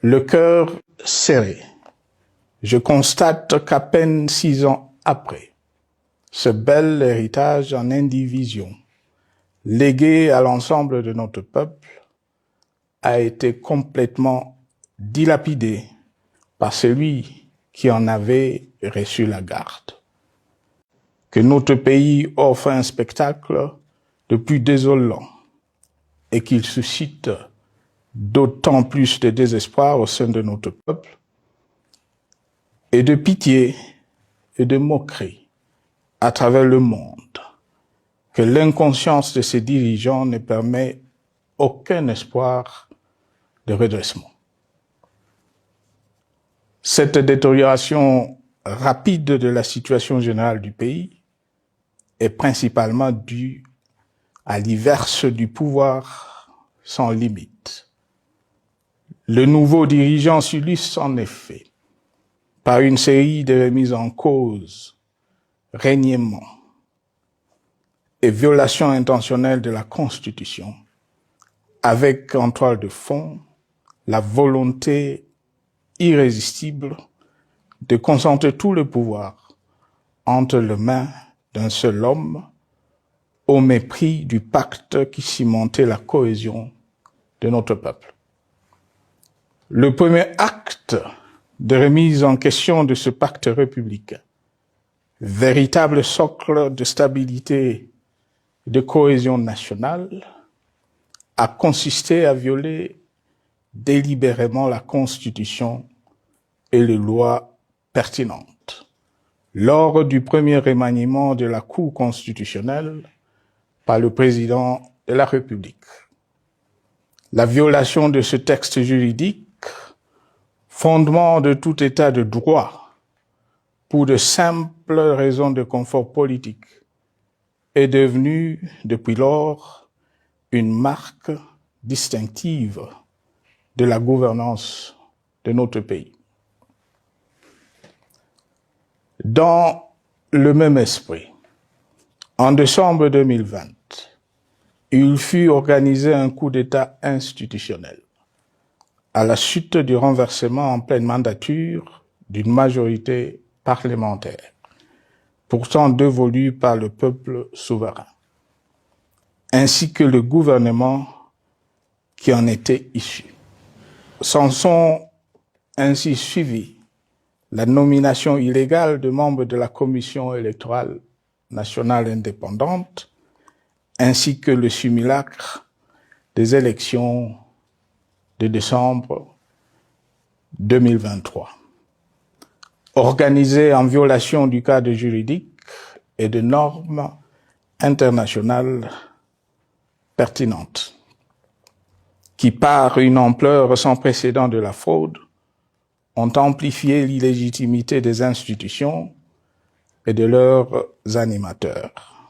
Le cœur serré, je constate qu'à peine 6 ans après, ce bel héritage en indivision, légué à l'ensemble de notre peuple, a été complètement dilapidé par celui qui en avait reçu la garde. Que notre pays offre un spectacle de plus désolant et qu'il suscite d'autant plus de désespoir au sein de notre peuple et de pitié et de moquerie à travers le monde, que l'inconscience de ses dirigeants ne permet aucun espoir de redressement. Cette détérioration rapide de la situation générale du pays est principalement due à l'iverse du pouvoir sans limite. Le nouveau dirigeant s'illustre en effet par une série de remises en cause, reniements et violations intentionnelles de la Constitution, avec en toile de fond la volonté irrésistible de concentrer tout le pouvoir entre les mains d'un seul homme, au mépris du pacte qui cimentait la cohésion de notre peuple. Le premier acte de remise en question de ce pacte républicain, véritable socle de stabilité et de cohésion nationale, a consisté à violer délibérément la Constitution et les lois pertinentes. Lors du premier remaniement de la Cour constitutionnelle par le président de la République. La violation de ce texte juridique, fondement de tout état de droit, pour de simples raisons de confort politique, est devenue, depuis lors, une marque distinctive de la gouvernance de notre pays. Dans le même esprit, en décembre 2020, il fut organisé un coup d'État institutionnel à la suite du renversement en pleine mandature d'une majorité parlementaire, pourtant dévolue par le peuple souverain, ainsi que le gouvernement qui en était issu. S'en sont ainsi suivis la nomination illégale de membres de la Commission électorale nationale indépendante, ainsi que le simulacre des élections de décembre 2023, organisées en violation du cadre juridique et de normes internationales pertinentes, qui, par une ampleur sans précédent de la fraude, ont amplifié l'illégitimité des institutions et de leurs animateurs.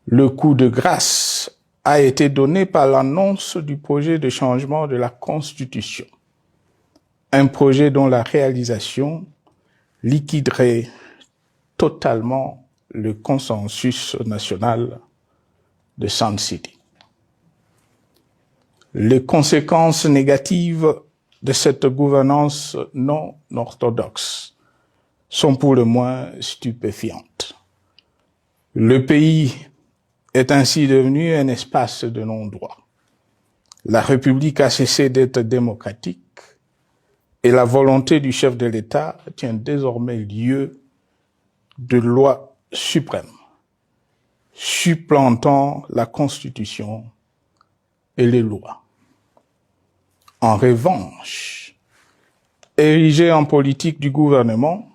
Le coup de grâce a été donné par l'annonce du projet de changement de la Constitution, un projet dont la réalisation liquiderait totalement le consensus national de Sun City. Les conséquences négatives de cette gouvernance non orthodoxe sont pour le moins stupéfiantes. Le pays est ainsi devenu un espace de non-droit. La République a cessé d'être démocratique et la volonté du chef de l'État tient désormais lieu de loi suprême, supplantant la Constitution et les lois. En revanche, érigé en politique du gouvernement,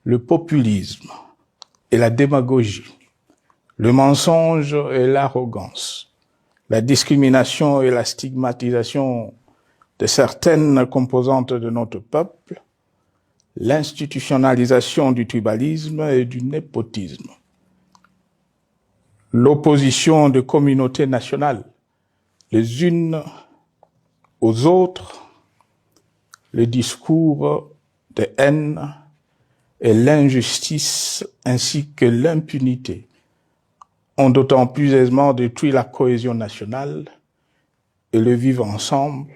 le populisme et la démagogie, le mensonge et l'arrogance, la discrimination et la stigmatisation de certaines composantes de notre peuple, l'institutionnalisation du tribalisme et du népotisme, l'opposition de communautés nationales les unes aux autres, le discours de haine et l'injustice ainsi que l'impunité ont d'autant plus aisément détruit la cohésion nationale et le vivre ensemble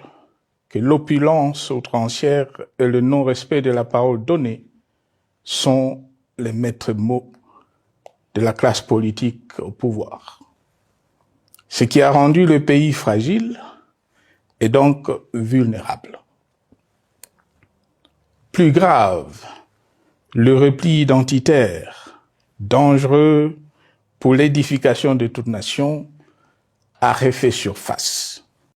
que l'opulence outrancière et le non-respect de la parole donnée sont les maîtres mots de la classe politique au pouvoir. Ce qui a rendu le pays fragile et donc vulnérable. Plus grave, le repli identitaire, dangereux pour l'édification de toute nation, a refait surface.